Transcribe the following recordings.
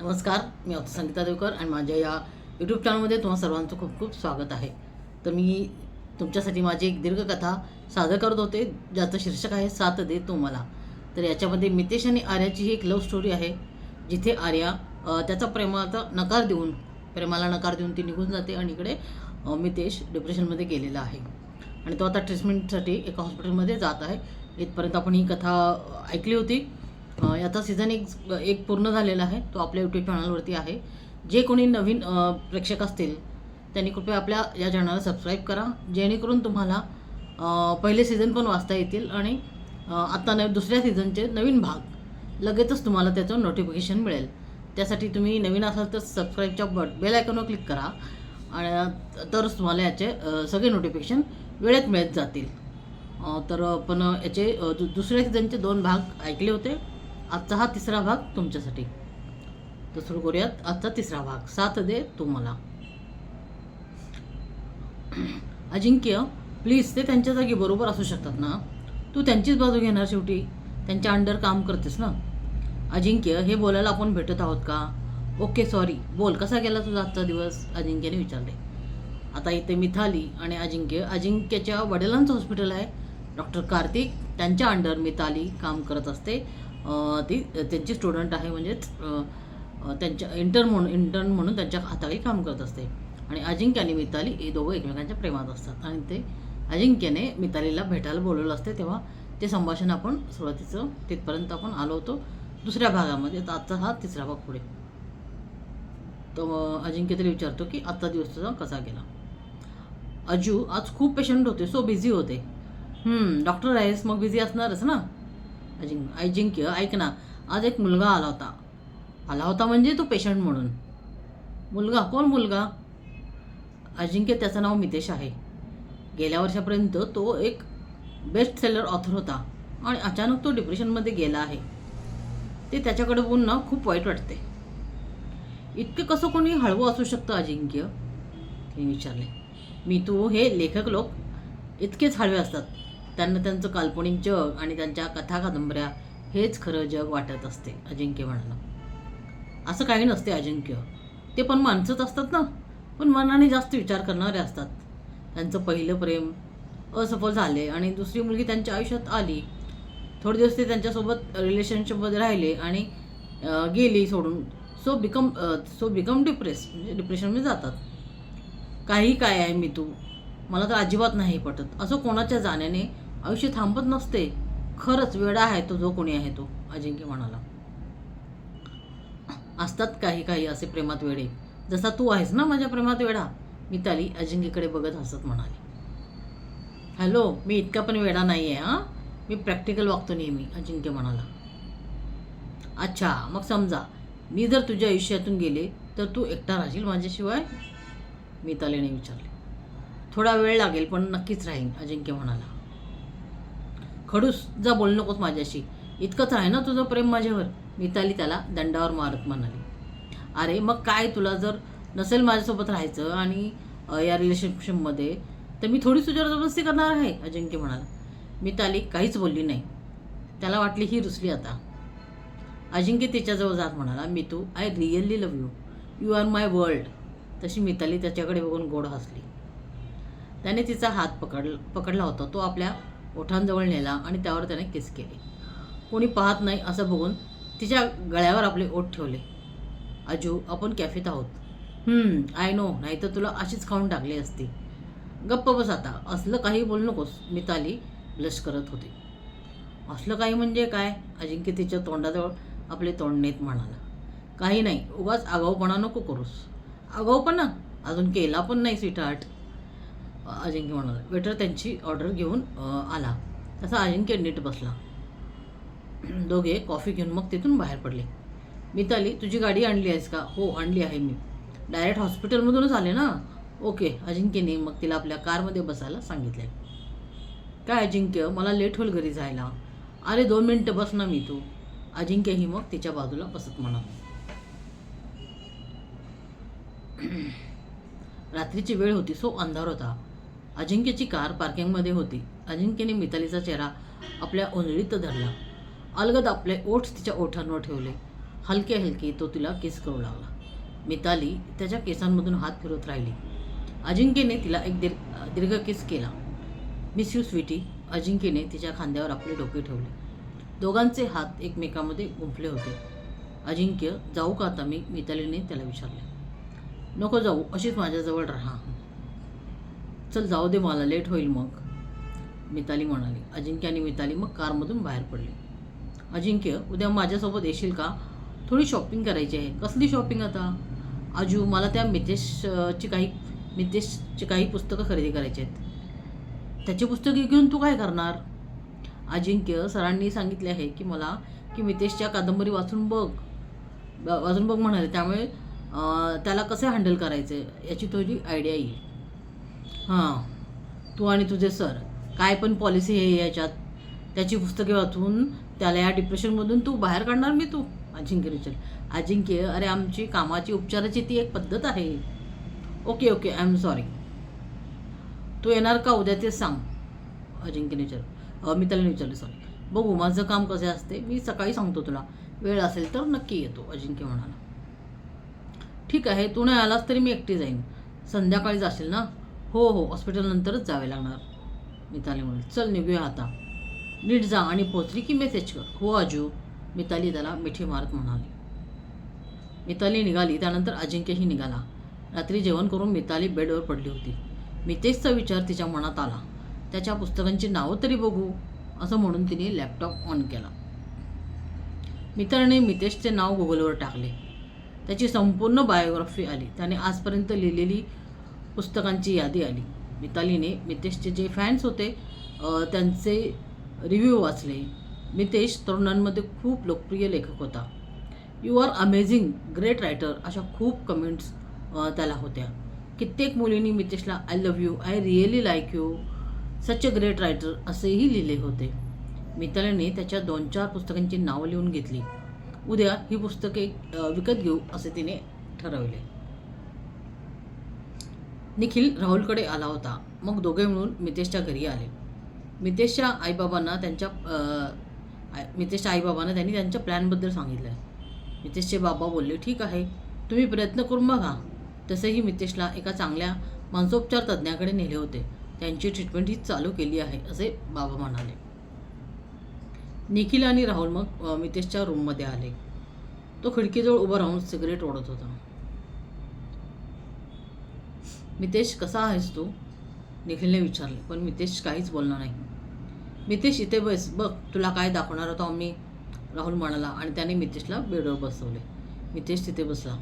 नमस्कार, मी आता संगीता देवकर आणि माझ्या या यूट्यूब चॅनलमध्ये तुम्हा सर्वांचं खूप खूप स्वागत आहे. तर मी तुमच्यासाठी माझी एक दीर्घकथा सादर करत होते, ज्याचं शीर्षक आहे साथ दे तू मला. तर याच्यामध्ये मितेश आणि आर्याची ही एक लव्ह स्टोरी आहे, जिथे आर्या त्याचा प्रेमाला नकार देऊन ती निघून जाते आणि इकडे मितेश डिप्रेशनमध्ये गेलेला आहे आणि तो आता ट्रीटमेंटसाठी एका हॉस्पिटलमध्ये जात आहे. इथपर्यंत आपण ही कथा ऐकली होती. याचा सीझन एक पूर्ण झालेला आहे. तो आपल्या यूट्यूब चॅनलवरती आहे. जे कोणी नवीन प्रेक्षक असतील त्यांनी कृपया आपल्या या चॅनलला सबस्क्राईब करा, जेणेकरून तुम्हाला पहिले सीझन पण वाचता येतील आणि आता दुसऱ्या सीझनचे नवीन भाग लगेचच तुम्हाला त्याचं नोटिफिकेशन मिळेल. त्यासाठी तुम्ही नवीन असाल तर सबस्क्राईबच्या बेल आयकॉनवर क्लिक करा आणि तरच तुम्हाला याचे सगळे नोटिफिकेशन वेळेत मिळत जातील. तर आपण याचे दुसऱ्या सीझनचे 2 भाग ऐकले होते. आजचा हा तिसरा भाग तुमच्यासाठी. तर सुरू करूयात आजचा तिसरा भाग, साथ दे तू मला. अजिंक्य, प्लीज, ते त्यांच्या जागी बरोबर असू शकतात ना. तू त्यांचीच बाजू घेणार, शेवटी त्यांच्या अंडर काम करतेस ना. अजिंक्य, हे बोलायला आपण भेटत आहोत का? Okay, sorry. बोल, कसा गेला तुझा आजचा दिवस? अजिंक्यने विचारले. आता इथे मिथाली आणि अजिंक्यच्या वडिलांचं हॉस्पिटल आहे. डॉक्टर कार्तिक त्यांच्या अंडर मिताली काम करत असते. ती त्यांची स्टुडंट आहे, म्हणजेच त्यांच्या इंटर्न म्हणून त्यांच्या हाताखाली काम करत असते. आणि अजिंक्य आणि मिताली हे दोघं एकमेकांच्या प्रेमात असतात आणि ते अजिंक्यने मितालीला भेटायला बोलवलं असते. तेव्हा ते संभाषण आपण सुरुवातीचं तिथपर्यंत आपण आलो होतो दुसऱ्या भागामध्ये. तर आजचा हा तिसरा भाग पुढे. तो अजिंक्य तरी विचारतो की आजचा दिवस तुझा कसा गेला. अजू, आज खूप पेशंट होते, सो बिझी होते. डॉक्टर आहेस, मग बिझी असणारच ना. अजिंक्य, ऐक ना, आज एक मुलगा आला होता म्हणजे तो पेशंट म्हणून. मुलगा? कोण मुलगा? अजिंक्य, त्याचं नाव मितेश आहे. गेल्या वर्षापर्यंत तो एक बेस्ट सेलर ऑथर होता आणि अचानक तो डिप्रेशनमध्ये गेला आहे. ते त्याच्याकडे बघून ना खूप वाईट वाटते. इतकं कसं कोणी हळवं असू शकतं अजिंक्य? तिने विचारले. तू, हे लेखक लोक इतकेच हळवे असतात. त्यांना त्यांचं काल्पनिक जग आणि त्यांच्या कथा कादंबऱ्या हेच खरं जग वाटत असते. अजिंक्य म्हणाला. असं काही नसते अजिंक्य, ते पण माणसंच असतात ना, पण मनाने जास्त विचार करणारे असतात. त्यांचं पहिलं प्रेम असफल झाले आणि दुसरी मुलगी त्यांच्या आयुष्यात आली. थोडे दिवस ते त्यांच्यासोबत रिलेशनशिपमध्ये राहिले आणि गेली सोडून. सो बिकम डिप्रेस, म्हणजे डिप्रेशनमध्ये जातात. काही काय आहे तू, मला तर अजिबात नाही पटत. असं कोणाच्या जाण्याने आयुष्य थांबत नसते. खरंच वेडा आहे तो जो कोणी आहे तो, अजिंक्य म्हणाला. असतात काही असे प्रेमात वेडे, जसा तू आहेस ना माझ्या प्रेमात वेडा. मिताली अजिंक्यकडे बघत हसत म्हणाली. हॅलो, मी इतका पण वेडा नाही आहे. हां, मी प्रॅक्टिकल वागतो नेहमी, अजिंक्य म्हणाला. अच्छा, मग समजा मी जर तुझ्या आयुष्यातून गेले तर तू एकटा राहशील माझ्याशिवाय? मितालीने विचारले. थोडा वेळ लागेल, पण नक्कीच राहीन, अजिंक्य म्हणाला. खडूस, जा, बोल नकोस माझ्याशी. इतकंच आहे ना तुझं प्रेम माझ्यावर? मिताली त्याला दंडावर मारत म्हणाली. अरे मग काय, तुला जर नसेल माझ्यासोबत राहायचं आणि या रिलेशनशिपमध्ये, तर मी थोडी तुझ्यावर जबरदस्ती करणार आहे, अजिंक्य म्हणाला. मिताली काहीच बोलली नाही. त्याला वाटली ही रुसली आता. अजिंक्य तिच्याजवळ जात म्हणाला. तू, I really love you. You are my world. तशी मिताली त्याच्याकडे बघून गोड हसली. त्याने तिचा हात पकडला होता. तो आपल्या ओठांजवळ नेला आणि त्यावर त्याने किस केले. कोणी पाहत नाही असं बघून तिच्या गळ्यावर आपले ओठ ठेवले. अजू, आपण कॅफेत आहोत. आय नो, नाही तर तुला अशीच खाऊन टाकली असती. गप्प बस आता, असलं काही बोलू नकोस, मिताली ब्लश करत होती. असलं काही म्हणजे काय? अजिंक्य तिच्या तोंडाजवळ आपले तोंड नेत म्हणाला. काही नाही, उगाच आगाऊपणा नको करूस. आगाऊपणा? अजून केला पण नाही स्वीटहार्ट, अजिंक्य म्हणाला. वेटर त्यांची ऑर्डर घेऊन आला तसा अजिंक्य नीट बसला. दोघे कॉफी घेऊन मग तिथून बाहेर पडले. मिताली, तुझी गाडी आणली आहेस का? हो, आणली आहे मी. डायरेक्ट हॉस्पिटलमधूनच आले ना? ओके, अजिंक्यने मग तिला आपल्या कारमध्ये बसायला सांगितले. काय अजिंक्य, मला लेट होईल घरी जायला. अरे 2 मिनटं बस ना तू. अजिंक्यही मग तिच्या बाजूला बसत म्हणाला. रात्रीची वेळ होती, सो अंधार होता. अजिंक्यची कार पार्किंगमध्ये होती. अजिंक्यने मितालीचा चेहरा आपल्या ओंजळीत धरला. अलगद आपले ओठ तिच्या ओठांवर ठेवले. हलके हलके तो तिला किस करू लागला. मिताली त्याच्या केसांमधून हात फिरवत राहिली. अजिंक्यने तिला एक दीर्घ किस केला. Miss you Sweety. अजिंक्यने तिच्या खांद्यावर आपले डोके ठेवले. दोघांचे हात एकमेकांमध्ये गुंफले होते. अजिंक्य, जाऊ का आता मी? मितालीने त्याला विचारले. नको जाऊ, अशीच माझ्याजवळ राहा. चल जाऊ दे, मला लेट होईल मग, मिताली म्हणाली. अजिंक्य आणि मिताली मग कारमधून बाहेर पडले. अजिंक्य, उद्या माझ्यासोबत येशील का? थोडी शॉपिंग करायची आहे. कसली शॉपिंग आता? आजू, मला त्या मितेशची काही पुस्तकं खरेदी करायची आहेत. त्याची पुस्तके घेऊन तू काय करणार? अजिंक्य, सरांनी सांगितले आहे की मितेशच्या कादंबरी वाचून बघ म्हणाले. त्यामुळे त्याला कसे हँडल करायचे याची तुझी आयडिया येईल. हां, तू आणि तुझे सर काय पण पॉलिसी आहे याच्यात. त्याची पुस्तके वाचून त्याला या डिप्रेशनमधून तू बाहेर काढणार मी तू? अजिंक्य विचार. अजिंक्य, अरे आमची कामाची उपचाराची ती एक पद्धत आहे. Okay I am sorry. तू येणार का उद्या ते सांग, अजिंक्यने विचारलं. मितालीने विचारले. सॉरी, बघू माझं काम कसं असते, मी सकाळी सांगतो तुला. वेळ असेल तर नक्की येतो, अजिंक्य म्हणाला. ठीक आहे, तू नाही आलास तरी मी एकटी जाईन. संध्याकाळी जाशील ना? हो, हॉस्पिटलनंतरच जावे लागणार, मिताली म्हणाली. चल निघूया आता. नीट जा आणि पोचली की मेसेज कर. हो आजू, मिताली त्याला मिठी मारत म्हणाली. मिताली निघाली. त्यानंतर अजिंक्यही निघाला. रात्री जेवण करून मिताली बेडवर पडली होती. मितेशचा विचार तिच्या मनात आला. त्याच्या पुस्तकांची नावं तरी बघू, असं म्हणून तिने लॅपटॉप ऑन केला. मित्राने मितेशचे नाव गुगलवर टाकले. त्याची संपूर्ण बायोग्राफी आली. त्याने आजपर्यंत लिहिलेली पुस्तकांची यादी आली. मितालीने मितेशचे जे फॅन्स होते त्यांचे रिव्ह्यू वाचले. मितेश तरुणांमध्ये खूप लोकप्रिय लेखक होता. You are amazing, great writer, अशा खूप कमेंट्स त्याला होत्या. कित्येक मुलींनी मितेशला I love you, I really like you, such a great writer असेही लिहिले होते. मितालीने त्याच्या 2-4 पुस्तकांची नावं लिहून घेतली. उद्या ही पुस्तके विकत घेऊ असे तिने ठरवले. निखिल राहुलकडे आला होता. मग दोघे मिळून मितेशच्या घरी आले. मितेशच्या आईबाबांना त्यांनी त्यांच्या प्लॅनबद्दल सांगितलं. मितेशचे बाबा बोलले, ठीक आहे, तुम्ही प्रयत्न करून बघा. तसेही मितेशला एका चांगल्या मानसोपचार तज्ज्ञाकडे नेले होते. त्यांची ट्रीटमेंट ही चालू केली आहे, असे बाबा म्हणाले. निखिल आणि राहुल मग मितेशच्या रूममध्ये आले. तो खिडकीजवळ उभा राहून सिगरेट ओढत होता. मितेश, कसा आहेस तू? निखिलने विचारले. पण मितेश काहीच बोलला नाही. मितेश, इथे बस, बघ तुला काय दाखवणार होतो आम्ही, राहुल म्हणाला आणि त्याने मितेशला बेडवर बसवले. मितेश तिथे बसला.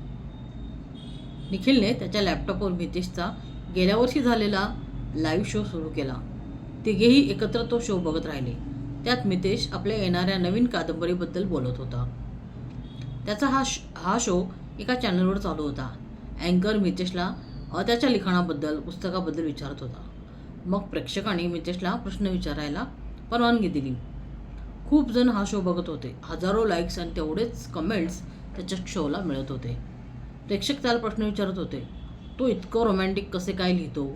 निखिलने त्याच्या लॅपटॉपवर मितेशचा गेल्या वर्षी झालेला लाईव्ह शो सुरू केला. तिघेही एकत्र तो शो बघत राहिले. त्यात मितेश आपल्या येणाऱ्या नवीन कादंबरीबद्दल बोलत होता. त्याचा हा शो एका चॅनलवर चालू होता. अँकर मितेशला त्याच्या लिखाणाबद्दल, पुस्तकाबद्दल विचारत होता. मग प्रेक्षकांनी मितेशला प्रश्न विचारायला परवानगी दिली. खूप जण हा शो बघत होते. हजारो लाईक्स आणि तेवढेच कमेंट्स त्याच्या शोला मिळत होते. प्रेक्षक त्याला प्रश्न विचारत होते. तो इतकं रोमॅन्टिक कसे काय लिहितो?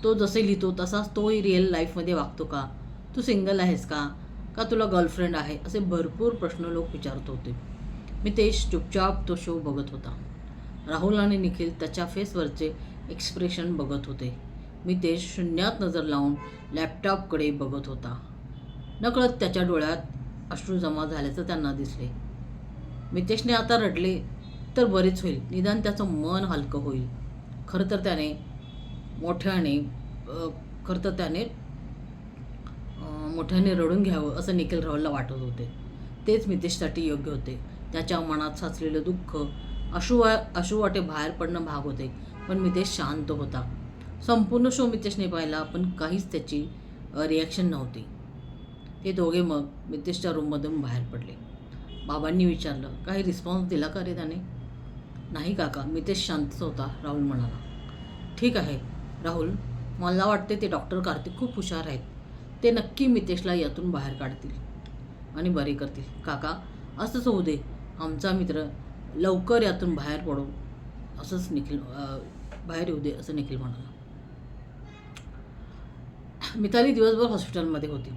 तो जसे लिहितो तसाच तोही रिअल लाईफमध्ये वागतो का? तू सिंगल आहेस का? का तुला गर्लफ्रेंड आहे? असे भरपूर प्रश्न लोक विचारत होते. मितेश चुपचाप तो शो बघत होता. राहुल आणि निखिल त्याच्या फेसवरचे एक्सप्रेशन बघत होते. मितेश शून्यात नजर लावून लॅपटॉपकडे बघत होता. नकळत त्याच्या डोळ्यात अश्रू जमा झाल्याचं त्यांना दिसले. मितेशने आता रडले तर बरेच होईल, निदान त्याचं मन हलकं होईल. खरं तर त्याने मोठ्याने रडून घ्यावं असं निखिल राहुलला वाटत होते. तेच मितेशसाठी योग्य होते. त्याच्या मनात साचलेलं दुःख अश्रूवाटे बाहेर पडणं भाग होते. पण मितेश शांत होता. संपूर्ण शो मितेशने पाहिला, पण काहीच त्याची रिॲक्शन नव्हती. ते दोघे मग मितेशच्या रूममधून बाहेर पडले. बाबांनी विचारलं, काही रिस्पॉन्स दिला का रे त्याने? नाही काका, मितेश शांतच होता, राहुल म्हणाला. ठीक आहे राहुल, मला वाटते ते डॉक्टर कार्तिक खूप हुशार आहेत. ते नक्की मितेशला यातून बाहेर काढतील आणि बरे करतील. काका, असंच होऊ दे. आमचा मित्र लवकर यातून बाहेर पडो, बाहेर येऊ दे असं निखिल म्हणाला. मिताली दिवसभर हॉस्पिटलमध्ये होती.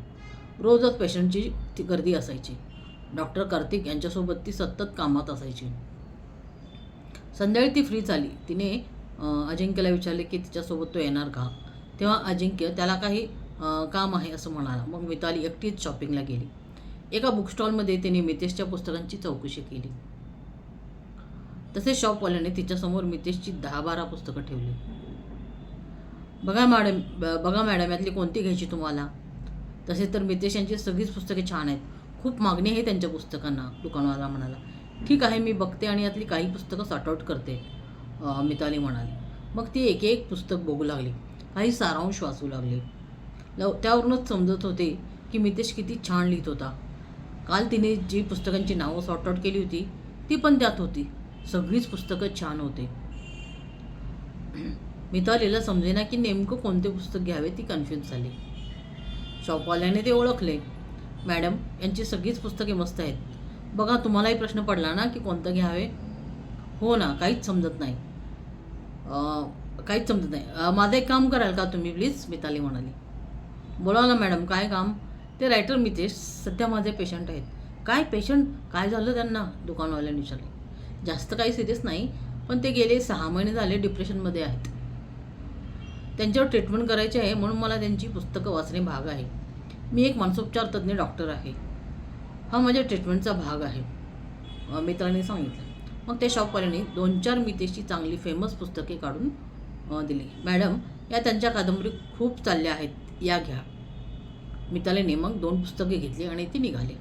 रोजच पेशंटची गर्दी असायची. डॉक्टर कार्तिक यांच्यासोबत ती सतत कामात असायची. संध्याकाळी ती फ्री झाली. तिने अजिंक्यला विचारले की तिच्यासोबत तो येणार का. तेव्हा अजिंक्य त्याला काही काम आहे असं म्हणाला. मग मिताली एकटीच शॉपिंगला गेली. एका बुकस्टॉलमध्ये तिने मितेशच्या पुस्तकांची चौकशी केली. तसेच शॉपवाल्याने तिच्यासमोर मितेशची 10-12 पुस्तकं ठेवली. बघा मॅडम यातली कोणती घ्यायची तुम्हाला. तसेच तर मितेश यांची सगळीच पुस्तके छान आहेत. खूप मागणी आहे त्यांच्या पुस्तकांना, दुकानवाला म्हणाला. ठीक आहे, मी बघते आणि यातली काही पुस्तकं सॉर्ट आउट करते, मिताली म्हणाली. मग ती एक एक पुस्तक बघू लागली, काही सारांश वाचू लागली. त्यावरूनच समजत होते की मितेश किती छान लिहित होता. काल तिने जी पुस्तकांची नावं सॉर्ट आउट केली होती ती पण त्यात होती. सगळीच पुस्तकं छान होते. मितालीला समजेना की नेमकं कोणते पुस्तक घ्यावे, ती कन्फ्यूज झाली. शॉपवाल्याने ते ओळखले. मॅडम यांची सगळीच पुस्तके मस्त आहेत. बघा, तुम्हालाही प्रश्न पडला ना की कोणतं घ्यावे. हो ना, काहीच समजत नाही. माझं एक काम कराल का तुम्ही प्लीज, मिताली म्हणाली. बोला ना मॅडम, काय काम. ते रायटर मितेश सध्या माझे पेशंट आहेत. काय पेशंट, काय झालं त्यांना, दुकानवाल्याने विचारले. जास्त काही सिरियस नाही, पण ते गेले 6 महिने झाले डिप्रेशनमध्ये आहेत. त्यांच्यावर ट्रीटमेंट करायची आहे, म्हणून मला त्यांची पुस्तकं वाचणे भाग आहे. मी एक मानसोपचार तज्ज्ञ डॉक्टर आहे. हा माझ्या ट्रीटमेंटचा भाग आहे, मित्रांनी सांगितलं. मग त्या शॉपवाल्याने 2-4 मितेशची चांगली फेमस पुस्तके काढून दिली. मॅडम, या त्यांच्या कादंबरी खूप चालल्या आहेत, या घ्या. मितालीने मग 2 पुस्तके घेतली आणि ती निघाली.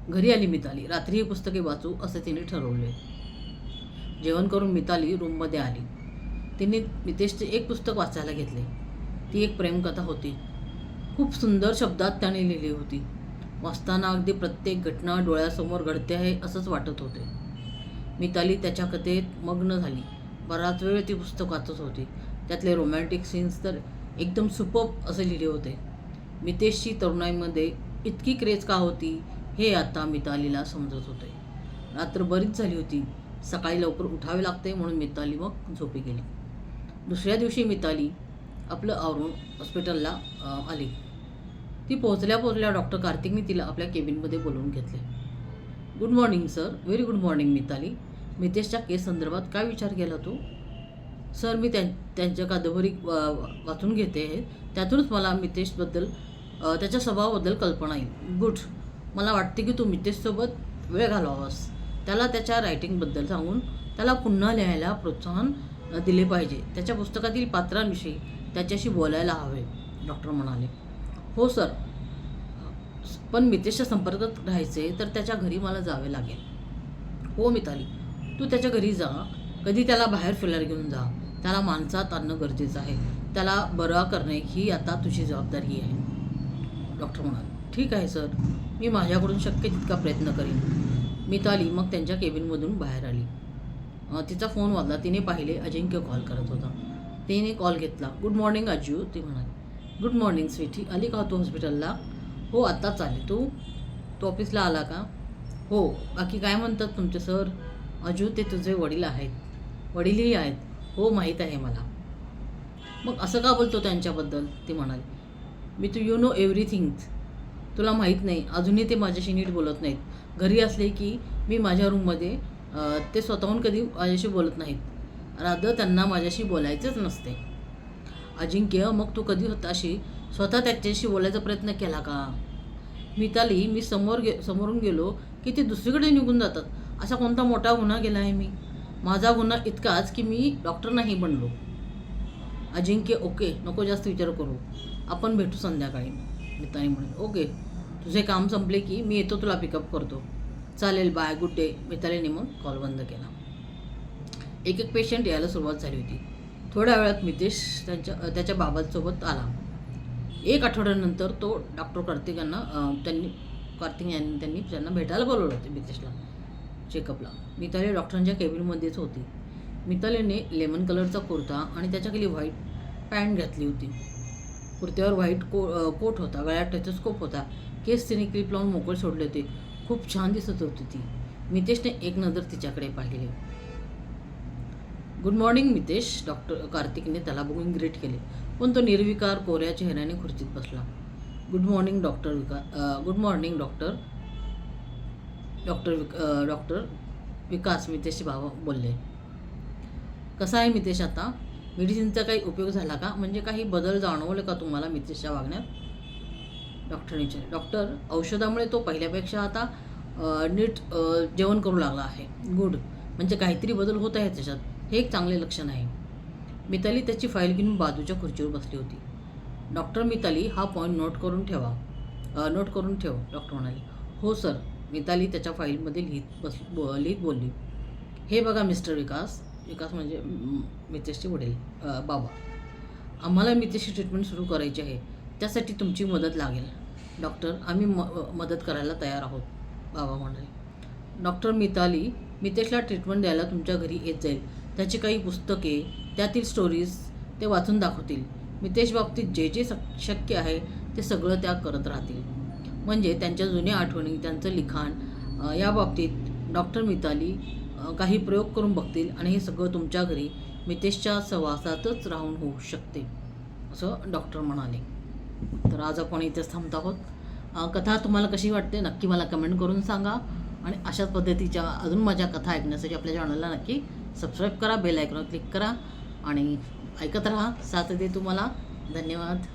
घरी आली मिताली. रात्री ही पुस्तके वाचू असं तिने ठरवले. जेवण करून मिताली रूममध्ये आली. तिने मितेशचे एक पुस्तक वाचायला घेतले. ती एक प्रेमकथा होती. खूप सुंदर शब्दात त्याने लिहिली होती. वाचताना अगदी प्रत्येक घटना डोळ्यासमोर घडते आहे असंच वाटत होते. मिताली त्याच्या कथेत मग्न झाली. बराच वेळ ती पुस्तक वाचत होती. त्यातले रोमॅन्टिक सीन्स तर एकदम सुपर्ब असे लिहिले होते. मितेशची तरुणाईमध्ये इतकी क्रेज का होती हे आता मितालीला समजत होते. रात्र बरीच झाली होती. सकाळी लवकर उठावे लागते म्हणून मिताली मग झोपी गेली. दुसऱ्या दिवशी मिताली आपलं आवरून हॉस्पिटलला आली. ती पोहोचल्या डॉक्टर कार्तिकने तिला आपल्या केबिनमध्ये बोलवून घेतले. Good morning sir. Very good morning Mitali. मितेशच्या केस संदर्भात काय विचार केला तू. सर, मी त्यांच्या कादंबरी वाचून घेते आहे. त्यातूनच मला मितेशबद्दल, त्याच्या स्वभावाबद्दल कल्पना येईल. गुड. मला वाटते की तू मितेशसोबत वेळ घालवावास. त्याला त्याच्या रायटिंगबद्दल सांगून त्याला पुन्हा लिहायला प्रोत्साहन दिले पाहिजे. त्याच्या पुस्तकातील पात्रांविषयी त्याच्याशी बोलायला हवे, डॉक्टर म्हणाले. हो सर, पण मितेशच्या संपर्कात राहायचे तर त्याच्या घरी मला जावे लागेल. हो मिताली, तू त्याच्या घरी जा. कधी त्याला बाहेर फिरायला घेऊन जा. त्याला माणसात आणणं गरजेचं आहे. त्याला बरा करणे ही आता तुझी जबाबदारी आहे, डॉक्टर म्हणाले. ठीक आहे सर, मी माझ्याकडून शक्य तितका प्रयत्न करीन. मिताली मग त्यांच्या केबिनमधून बाहेर आली. तिचा फोन वाजला. तिने पाहिले अजिंक्य कॉल करत होता. तिने कॉल घेतला. गुड मॉर्निंग अजू, ती म्हणाली. Good morning sweetie. आली का तू हॉस्पिटलला. हो, आत्ताच आली. तू ऑफिसला आला का. हो. बाकी काय म्हणतात तुमचे सर. अजू, ते तुझे वडील आहेत. वडीलही आहेत. हो, माहीत आहे मला. मग असं का बोलतो त्यांच्याबद्दल, ती म्हणाली. Me you know everything. तुला माहीत नाही. अजूनही ते माझ्याशी नीट बोलत नाहीत. घरी असले की मी माझ्या रूममध्ये, ते स्वतःहून कधी माझ्याशी बोलत नाहीत. रादर त्यांना माझ्याशी बोलायचंच नसते. अजिंक्य, मग तू कधी स्वतःशी त्याच्याशी बोलायचा प्रयत्न केला का. मिताली, मी समोरून गेलो की ते दुसरीकडे निघून जातात. असा कोणता मोठा गुन्हा केला आहे मी. माझा गुन्हा इतकाच की मी डॉक्टर नाही बनलो. अजिंक्य, ओके, नको जास्त विचार करू. आपण भेटू संध्याकाळी, मिताली म्हणाली. ओके, तुझे काम संपले की मी येतो, तुला पिकअप करतो. चालेल, बाय, गुड डे. मितालीने मग कॉल बंद केला. एक पेशंट यायला सुरुवात झाली होती. थोड्या वेळात मितेश त्याच्या बाबांसोबत आला. 1 आठवड्यानंतर तो डॉक्टर कार्तिक यांना त्यांना भेटायला बोलवलं होते मितेशला चेकअपला. मिताली डॉक्टरांच्या केबिनमध्येच होती. मितालीने लेमन कलरचा कुर्ता आणि त्याच्याखाली व्हाईट पॅन्ट घातली होती. कुर्त्यावर व्हाईट कोट होता. गळ्यात टेथोस्कोप होता. केस तिने क्लिप लावून मोकळे सोडले होते. खूप छान दिसत होती ती. मितेशने एक नजर तिच्याकडे पाहिले. गुड मॉर्निंग मितेश, डॉक्टर कार्तिकने त्याला बघून ग्रीट केले. पण तो निर्विकार कोऱ्या चेहऱ्याने खुर्चीत बसला. Good morning doctor. डॉक्टर विकास मितेशचे भाव बोलले. कसा आहे मितेश, आता मेडिसिनचा काही उपयोग झाला का, म्हणजे काही बदल जाणवले का तुम्हाला मितेशच्या वागण्यात? डॉक्टरने विचारले. डॉक्टर, औषधामुळे तो पहिल्यापेक्षा आता नीट जेवण करू लागला आहे. गुड, म्हणजे काहीतरी बदल होत आहे त्याच्यात, हे एक चांगले लक्षण आहे. मिताली त्याची फाईल घेऊन बाजूच्या खुर्चीवर बसली होती. डॉक्टर, मिताली हा पॉईंट नोट करून ठेव, डॉक्टर म्हणाले. हो सर, मिताली त्याच्या फाईलमध्ये लिहित बोलली. हे बघा मिस्टर विकास म्हणजे मितेशचे वडील, बाबा, आम्हाला मितेशची ट्रीटमेंट सुरू करायची आहे, त्यासाठी तुमची मदत लागेल. डॉक्टर, आम्ही मदत करायला तयार आहोत, बाबा म्हणाले. डॉक्टर, मितेशला ट्रीटमेंट द्यायला तुमच्या घरी येत जाईल. त्याची काही पुस्तके, त्यातील स्टोरीज ते वाचून दाखवतील. मितेश बाबतीत जे जे शक्य आहे ते सगळं त्या करत राहतील. म्हणजे त्यांच्या जुन्या आठवणी, त्यांचं लिखाण, या बाबतीत डॉक्टर मिताली काही प्रयोग करून बघतील आणि हे सगळं तुमच्या घरी मितेशच्या सहवासातच राहून होऊ शकते, असं डॉक्टर म्हणाले. तर आज आपण इथेच थांबत आहोत. कथा तुम्हाला कशी वाटते नक्की मला कमेंट करून सांगा. आणि अशाच पद्धतीच्या अजून माझ्या कथा ऐकण्यासाठी आपल्या चॅनलला नक्की सबस्क्राईब करा, बेल आयकॉनवर क्लिक करा आणि ऐकत राहा. साथ दे तुम्हाला. धन्यवाद.